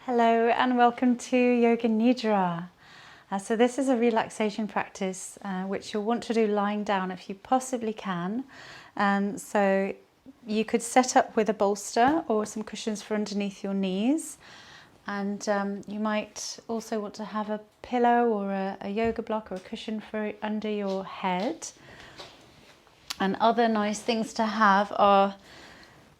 Hello and welcome to Yoga Nidra. So this is a relaxation practice which you'll want to do lying down if you possibly can. So you could set up with a bolster or some cushions for underneath your knees. And you might also want to have a pillow or a yoga block or a cushion for under your head. And other nice things to have are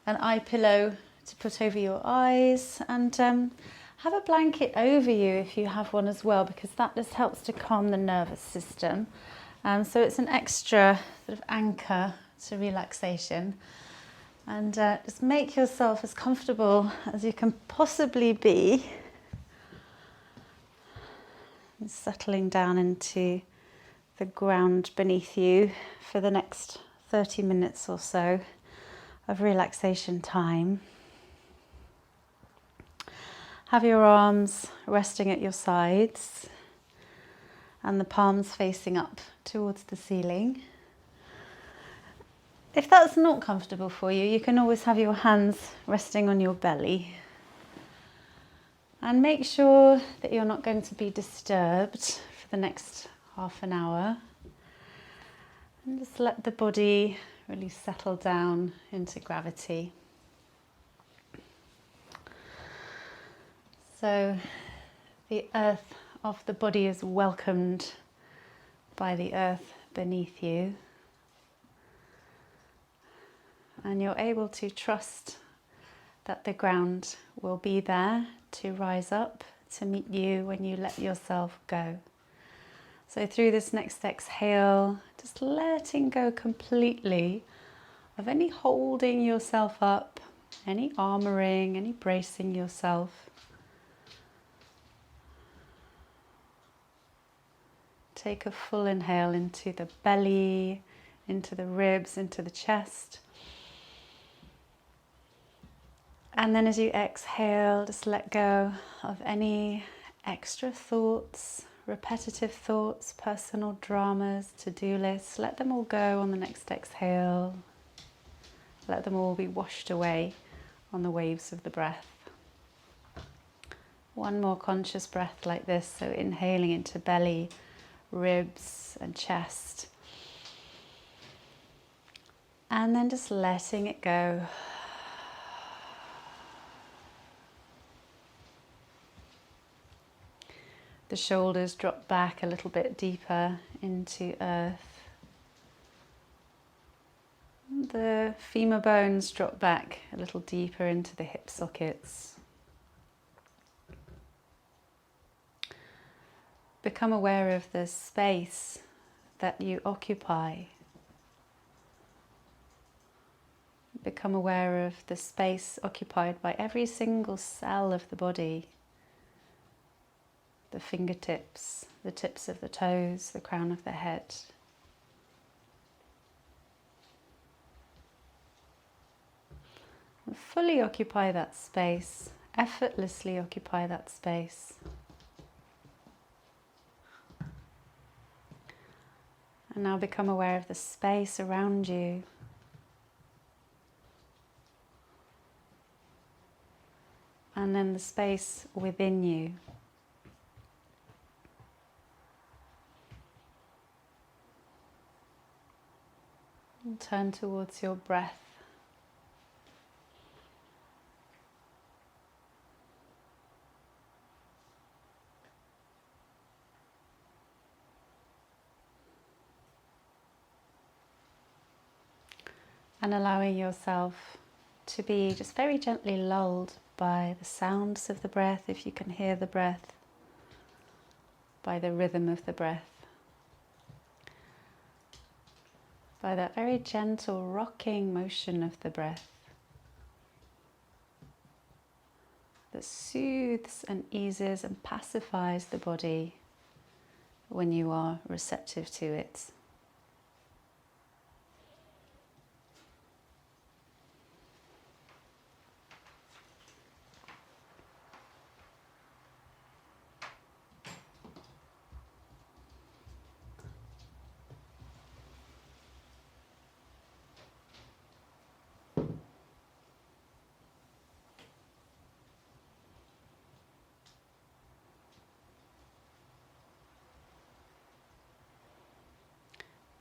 an eye pillow to put over your eyes, and have a blanket over you if you have one as well, because that just helps to calm the nervous system. So it's an extra sort of anchor to relaxation. And just make yourself as comfortable as you can possibly be. And settling down into the ground beneath you for the next 30 minutes or so of relaxation time. Have your arms resting at your sides and the palms facing up towards the ceiling. If that's not comfortable for you, you can always have your hands resting on your belly. And make sure that you're not going to be disturbed for the next half an hour. And just let the body really settle down into gravity. So the earth of the body is welcomed by the earth beneath you. And you're able to trust that the ground will be there to rise up to meet you when you let yourself go. So through this next exhale, just letting go completely of any holding yourself up, any armoring, any bracing yourself. Take a full inhale into the belly, into the ribs, into the chest. And then as you exhale, just let go of any extra thoughts, repetitive thoughts, personal dramas, to-do lists. Let them all go on the next exhale. Let them all be washed away on the waves of the breath. One more conscious breath like this, so inhaling into belly, ribs and chest. And then just letting it go. The shoulders drop back a little bit deeper into earth. The femur bones drop back a little deeper into the hip sockets. Become aware of the space that you occupy. Become aware of the space occupied by every single cell of the body. The fingertips, the tips of the toes, the crown of the head. And fully occupy that space, effortlessly occupy that space. And now become aware of the space around you. And then the space within you. And turn towards your breath. And allowing yourself to be just very gently lulled by the sounds of the breath, if you can hear the breath, by the rhythm of the breath, by that very gentle rocking motion of the breath that soothes and eases and pacifies the body when you are receptive to it.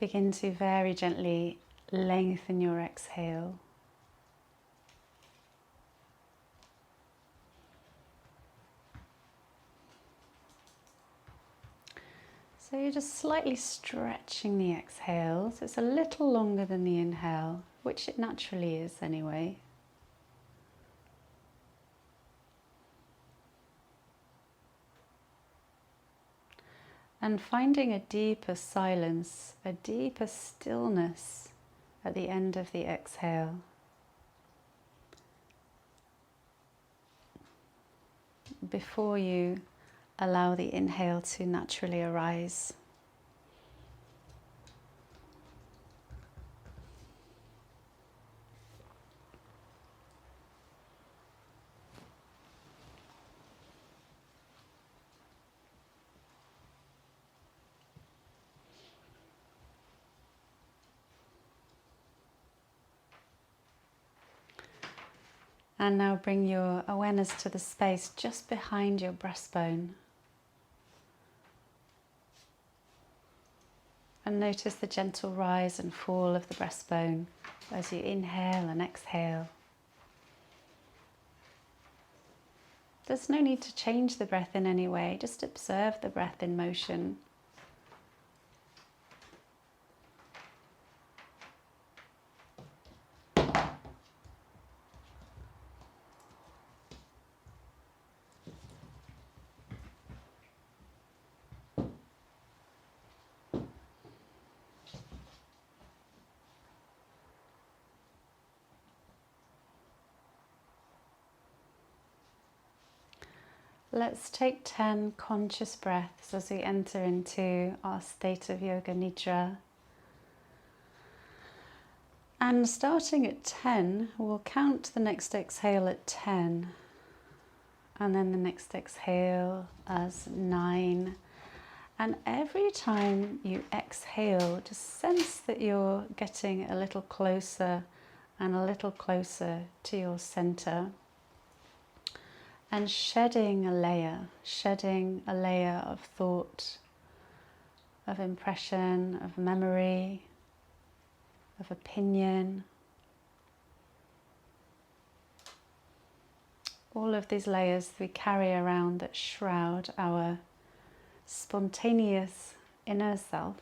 Begin to very gently lengthen your exhale. So you're just slightly stretching the exhale, so it's a little longer than the inhale, which it naturally is anyway. And finding a deeper silence, a deeper stillness at the end of the exhale. Before you allow the inhale to naturally arise. And now bring your awareness to the space just behind your breastbone. And notice the gentle rise and fall of the breastbone as you inhale and exhale. There's no need to change the breath in any way, just observe the breath in motion. Let's take 10 conscious breaths as we enter into our state of Yoga Nidra. And starting at 10, we'll count the next exhale at 10. And then the next exhale as 9. And every time you exhale, just sense that you're getting a little closer and a little closer to your center. And shedding a layer of thought, of impression, of memory, of opinion. All of these layers we carry around that shroud our spontaneous inner self.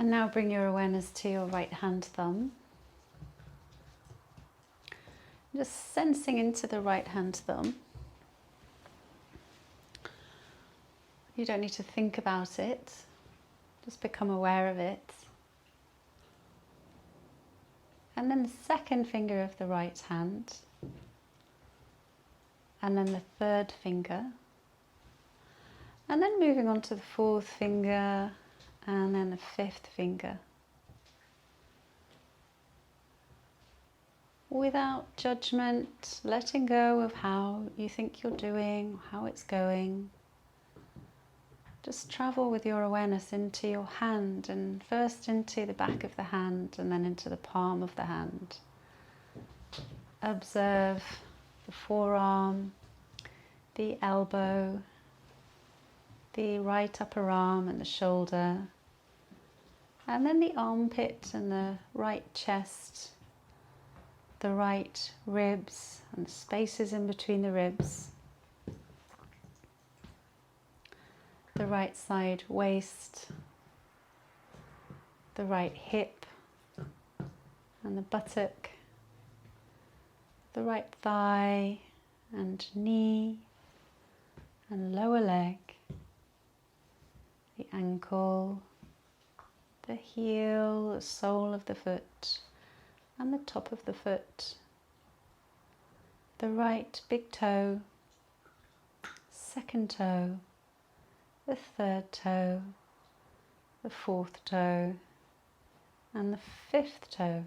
And now bring your awareness to your right hand thumb. Just sensing into the right hand thumb. You don't need to think about it, just become aware of it. And then the second finger of the right hand. And then the third finger. And then moving on to the fourth finger. And then the fifth finger. Without judgment, letting go of how you think you're doing, how it's going. Just travel with your awareness into your hand, and first into the back of the hand and then into the palm of the hand. Observe the forearm, the elbow, the right upper arm and the shoulder, and then the armpit and the right chest, the right ribs and the spaces in between the ribs, the right side waist, the right hip and the buttock, the right thigh and knee and lower leg, the ankle, the heel, the sole of the foot and the top of the foot, the right big toe, second toe, the third toe, the fourth toe and the fifth toe.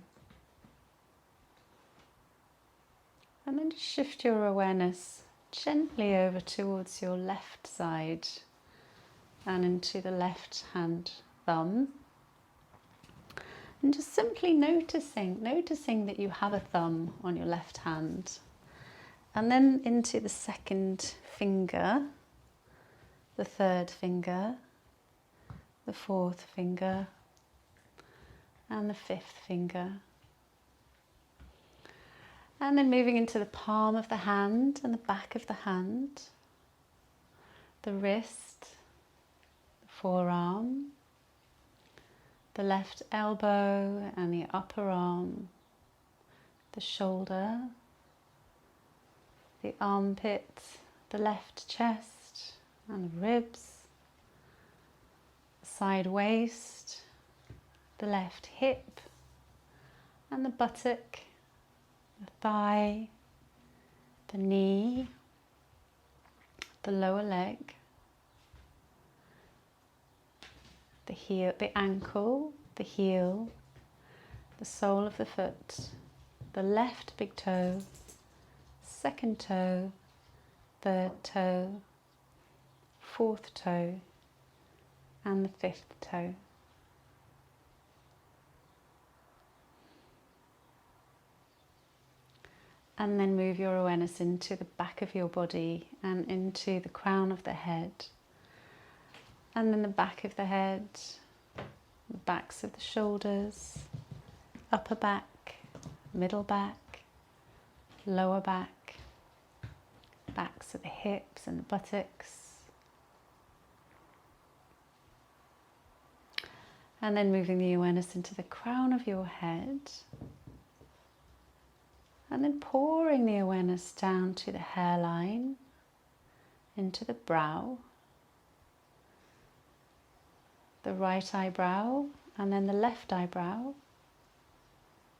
And then just shift your awareness gently over towards your left side and into the left hand thumb. And just simply noticing that you have a thumb on your left hand. And then into the second finger, the third finger, the fourth finger, and the fifth finger. And then moving into the palm of the hand and the back of the hand, the wrist, the forearm, the left elbow and the upper arm, the shoulder, the armpit, the left chest and the ribs, the side waist, the left hip and the buttock, the thigh, the knee, the lower leg, the heel, the ankle, the heel, the sole of the foot, the left big toe, second toe, third toe, fourth toe, and the fifth toe. And then move your awareness into the back of your body and into the crown of the head. And then the back of the head, the backs of the shoulders, upper back, middle back, lower back, backs of the hips and the buttocks. And then moving the awareness into the crown of your head. And then pouring the awareness down to the hairline, into the brow, the right eyebrow, and then the left eyebrow,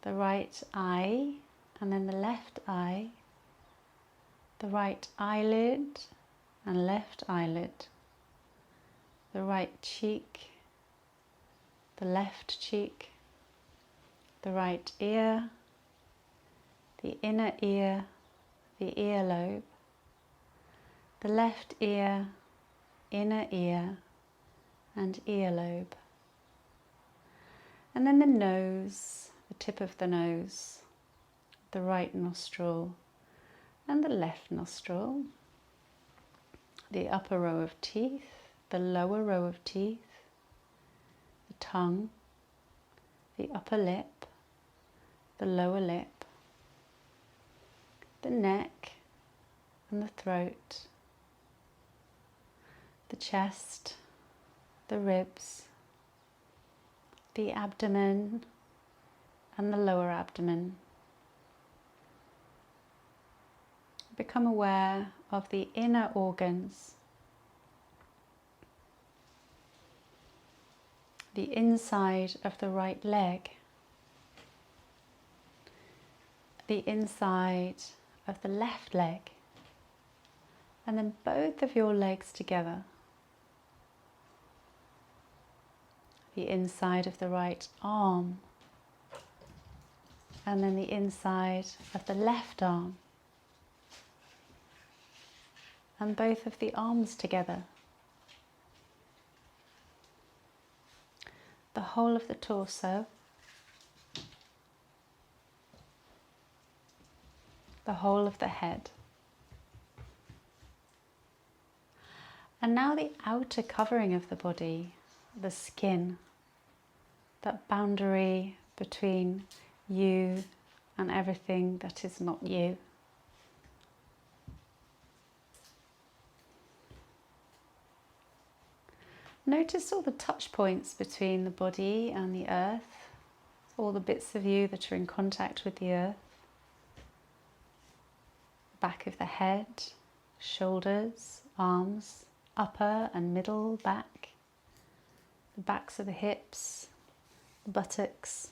the right eye, and then the left eye, the right eyelid and left eyelid, the right cheek, the left cheek, the right ear, the inner ear, the earlobe, the left ear, inner ear, and earlobe. And then the nose, the tip of the nose, the right nostril, and the left nostril, the upper row of teeth, the lower row of teeth, the tongue, the upper lip, the lower lip, the neck and the throat, the chest, the ribs, the abdomen and the lower abdomen. Become aware of the inner organs, the inside of the right leg, the inside of the left leg, and then both of your legs together. The inside of the right arm, and then the inside of the left arm, and both of the arms together. The whole of the torso, the whole of the head. And now the outer covering of the body, the skin, that boundary between you and everything that is not you. Notice all the touch points between the body and the earth, all the bits of you that are in contact with the earth. Back of the head, shoulders, arms, upper and middle back, the backs of the hips, the buttocks,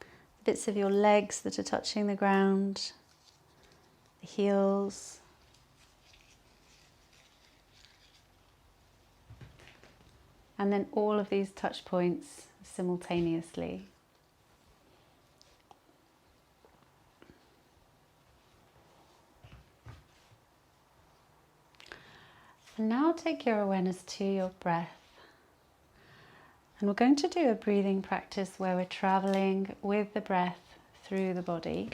the bits of your legs that are touching the ground, the heels, and then all of these touch points simultaneously. And now take your awareness to your breath. And we're going to do a breathing practice where we're traveling with the breath through the body.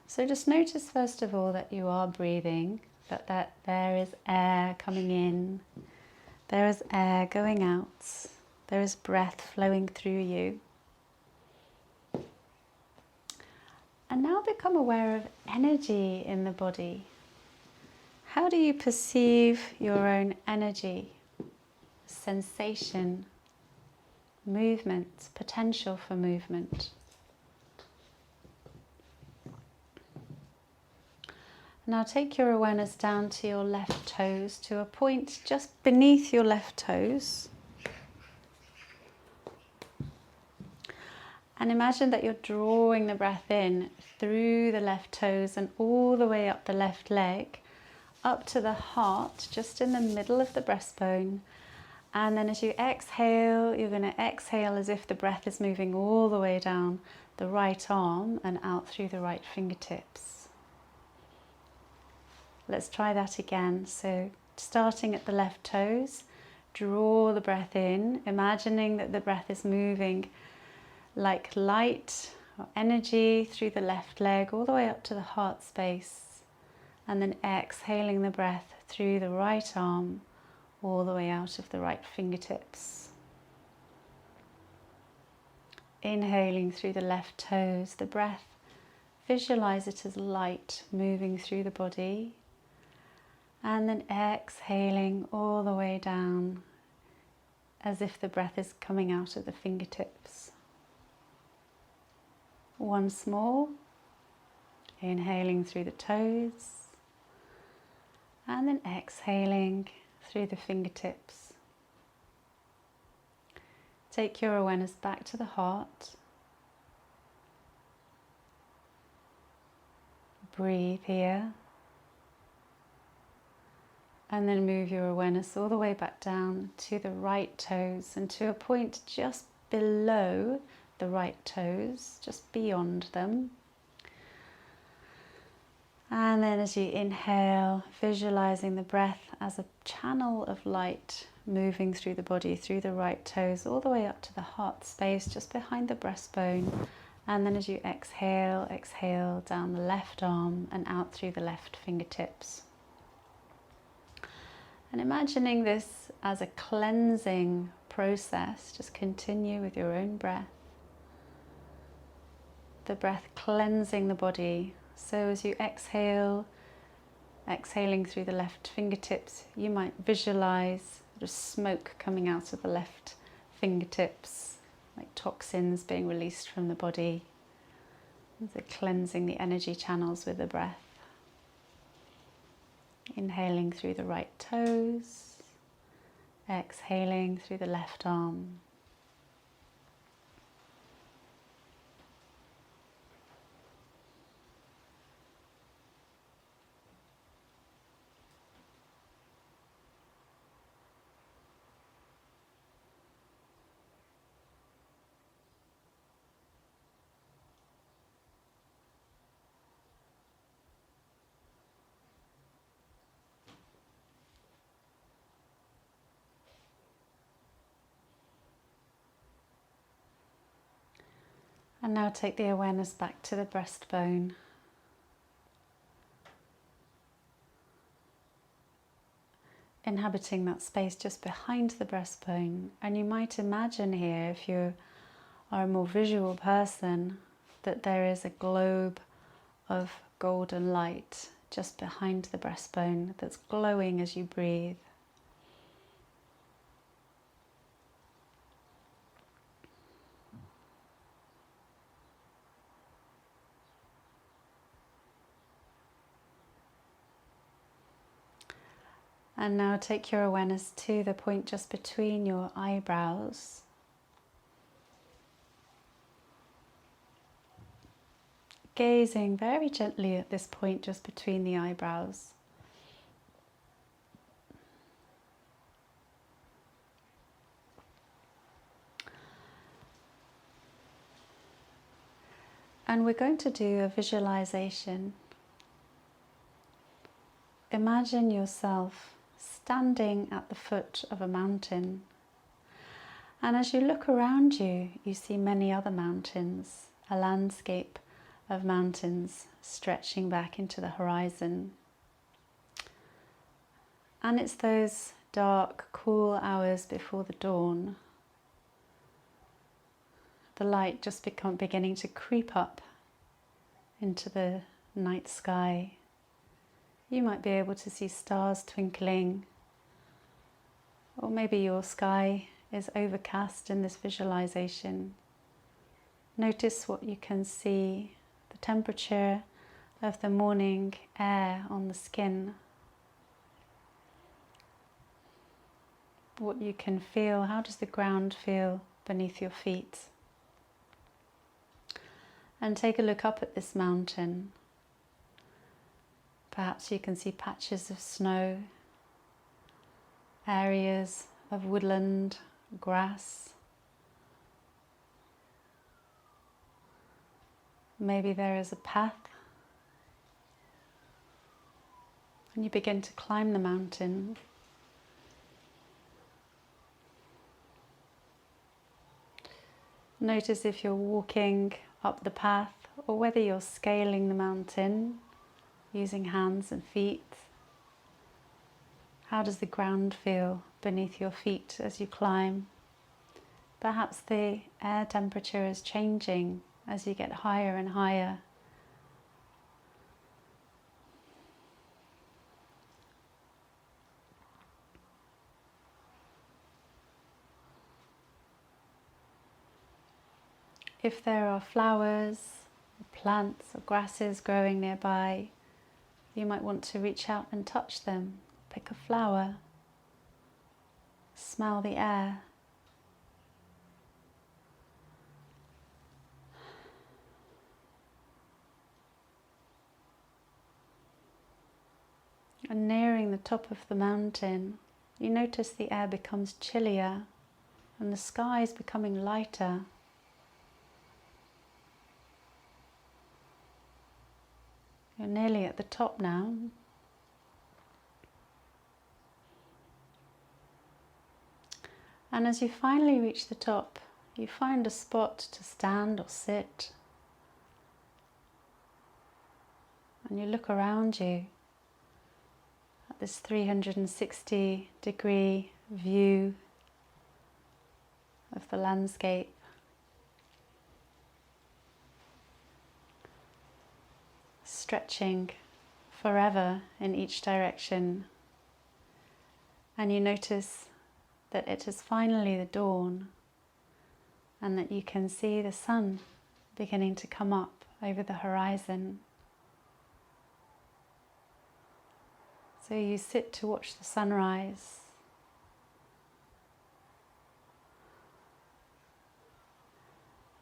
So just notice first of all that you are breathing, that there is air coming in, there is air going out, there is breath flowing through you. And now become aware of energy in the body. How do you perceive your own energy, sensation, movement, potential for movement? Now take your awareness down to your left toes, to a point just beneath your left toes. And imagine that you're drawing the breath in through the left toes and all the way up the left leg, up to the heart, just in the middle of the breastbone. And then as you exhale, you're going to exhale as if the breath is moving all the way down the right arm and out through the right fingertips. Let's try that again. So starting at the left toes, draw the breath in, imagining that the breath is moving like light or energy through the left leg all the way up to the heart space, and then exhaling the breath through the right arm all the way out of the right fingertips. Inhaling through the left toes, the breath, visualize it as light moving through the body, and then exhaling all the way down as if the breath is coming out of the fingertips. Once more, inhaling through the toes, and then exhaling through the fingertips. Take your awareness back to the heart. Breathe here. And then move your awareness all the way back down to the right toes and to a point just below the right toes, just beyond them. And then as you inhale, visualizing the breath as a channel of light moving through the body, through the right toes, all the way up to the heart space, just behind the breastbone. And then as you exhale, exhale down the left arm and out through the left fingertips. And imagining this as a cleansing process, just continue with your own breath. The breath cleansing the body. So as you exhale, exhaling through the left fingertips, you might visualize the smoke coming out of the left fingertips, like toxins being released from the body. So cleansing the energy channels with the breath. Inhaling through the right toes, exhaling through the left arm. And now take the awareness back to the breastbone. Inhabiting that space just behind the breastbone. And you might imagine here, if you are a more visual person, that there is a globe of golden light just behind the breastbone that's glowing as you breathe. And now take your awareness to the point just between your eyebrows. Gazing very gently at this point just between the eyebrows. And we're going to do a visualization imagine yourself standing at the foot of a mountain. And as you look around you, you see many other mountains, a landscape of mountains stretching back into the horizon. And it's those dark, cool hours before the dawn. The light just beginning to creep up into the night sky. You might be able to see stars twinkling, or maybe your sky is overcast in this visualization. Notice what you can see, the temperature of the morning air on the skin, what you can feel. How does the ground feel beneath your feet? And take a look up at this mountain. Perhaps you can see patches of snow, areas of woodland, grass. Maybe there is a path. And you begin to climb the mountain. Notice if you're walking up the path or whether you're scaling the mountain using hands and feet. How does the ground feel beneath your feet as you climb? Perhaps the air temperature is changing as you get higher and higher. If there are flowers, or plants or grasses growing nearby, you might want to reach out and touch them. Pick a flower, smell the air. And nearing the top of the mountain, you notice the air becomes chillier and the sky is becoming lighter. You're nearly at the top now. And as you finally reach the top, you find a spot to stand or sit. And you look around you at this 360-degree view of the landscape. Stretching forever in each direction. And you notice that it is finally the dawn and that you can see the sun beginning to come up over the horizon. So you sit to watch the sunrise.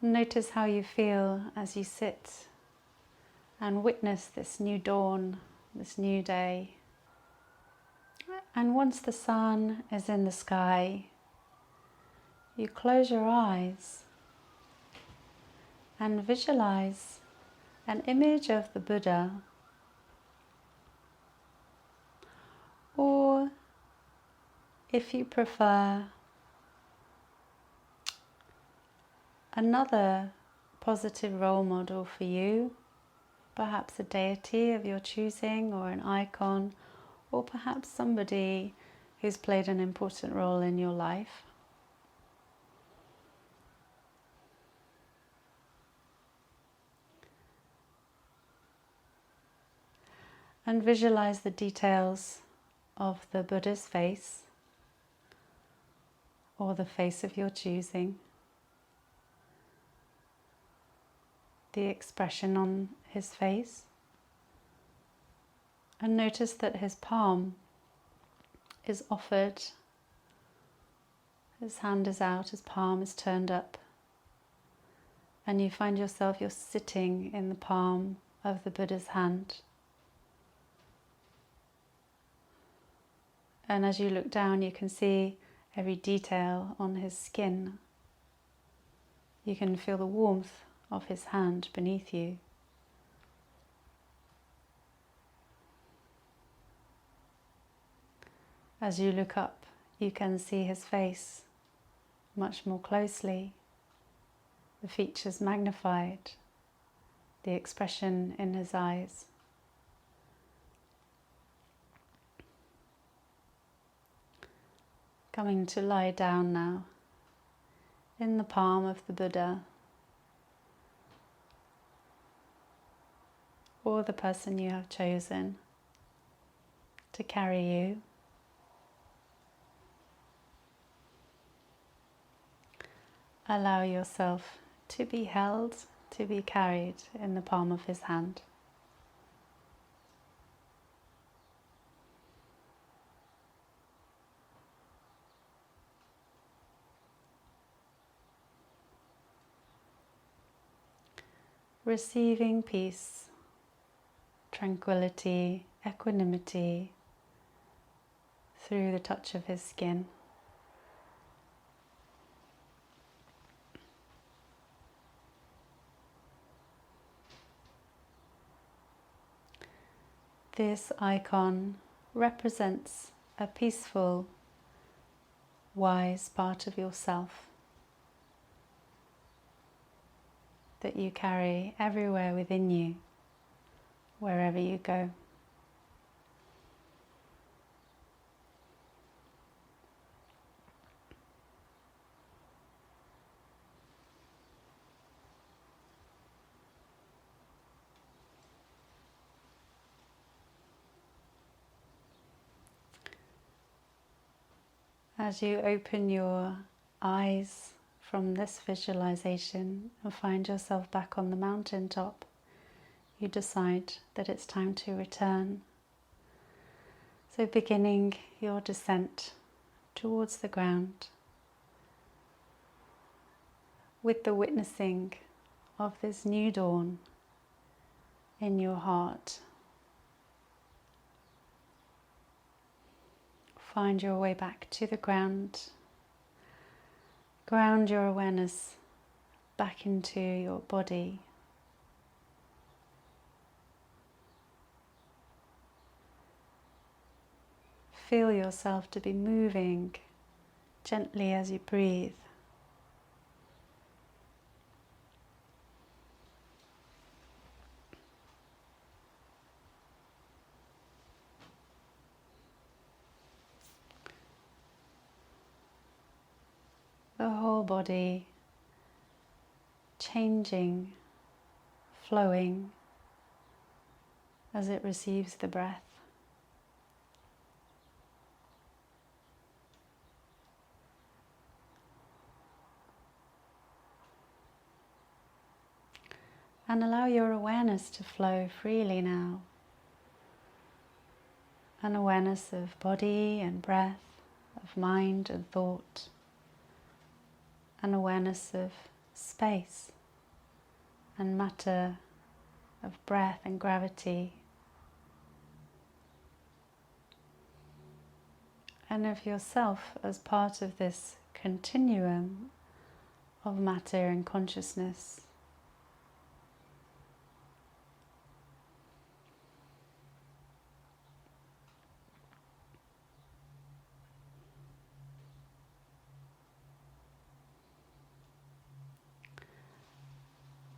Notice how you feel as you sit and witness this new dawn, this new day. And once the sun is in the sky, you close your eyes and visualize an image of the Buddha, or if you prefer, another positive role model for you, perhaps a deity of your choosing or an icon, or perhaps somebody who's played an important role in your life. And visualize the details of the Buddha's face, or the face of your choosing, the expression on his face. And notice that his palm is offered, his hand is out, his palm is turned up, and you find yourself, you're sitting in the palm of the Buddha's hand. And as you look down, you can see every detail on his skin. You can feel the warmth of his hand beneath you. As you look up, you can see his face much more closely, the features magnified, the expression in his eyes. Coming to lie down now in the palm of the Buddha or the person you have chosen to carry you. Allow yourself to be held, to be carried in the palm of his hand. Receiving peace, tranquility, equanimity through the touch of his skin. This icon represents a peaceful, wise part of yourself that you carry everywhere within you, wherever you go. As you open your eyes from this visualization and find yourself back on the mountaintop, you decide that it's time to return. So beginning your descent towards the ground with the witnessing of this new dawn in your heart. Find your way back to the ground. Ground your awareness back into your body. Feel yourself to be moving gently as you breathe. The whole body changing, flowing as it receives the breath. And allow your awareness to flow freely now. An awareness of body and breath, of mind and thought. An awareness of space and matter, of breath and gravity, and of yourself as part of this continuum of matter and consciousness.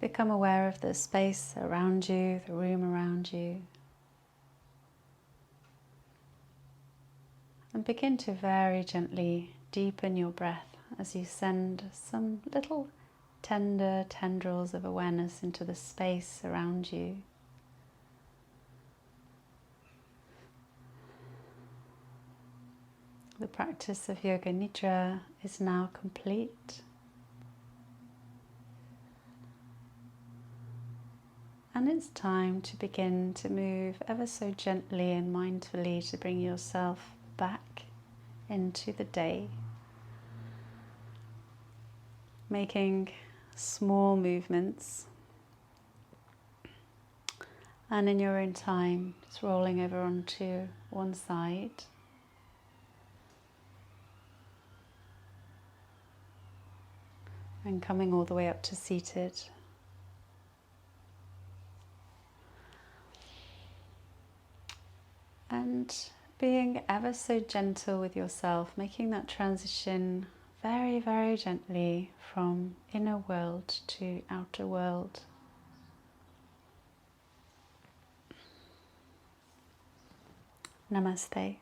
Become aware of the space around you, the room around you. And begin to very gently deepen your breath as you send some little tender tendrils of awareness into the space around you. The practice of Yoga Nidra is now complete. And it's time to begin to move ever so gently and mindfully to bring yourself back into the day. Making small movements. And in your own time, just rolling over onto one side. And coming all the way up to seated. And being ever so gentle with yourself, making that transition very, very gently from inner world to outer world. Namaste.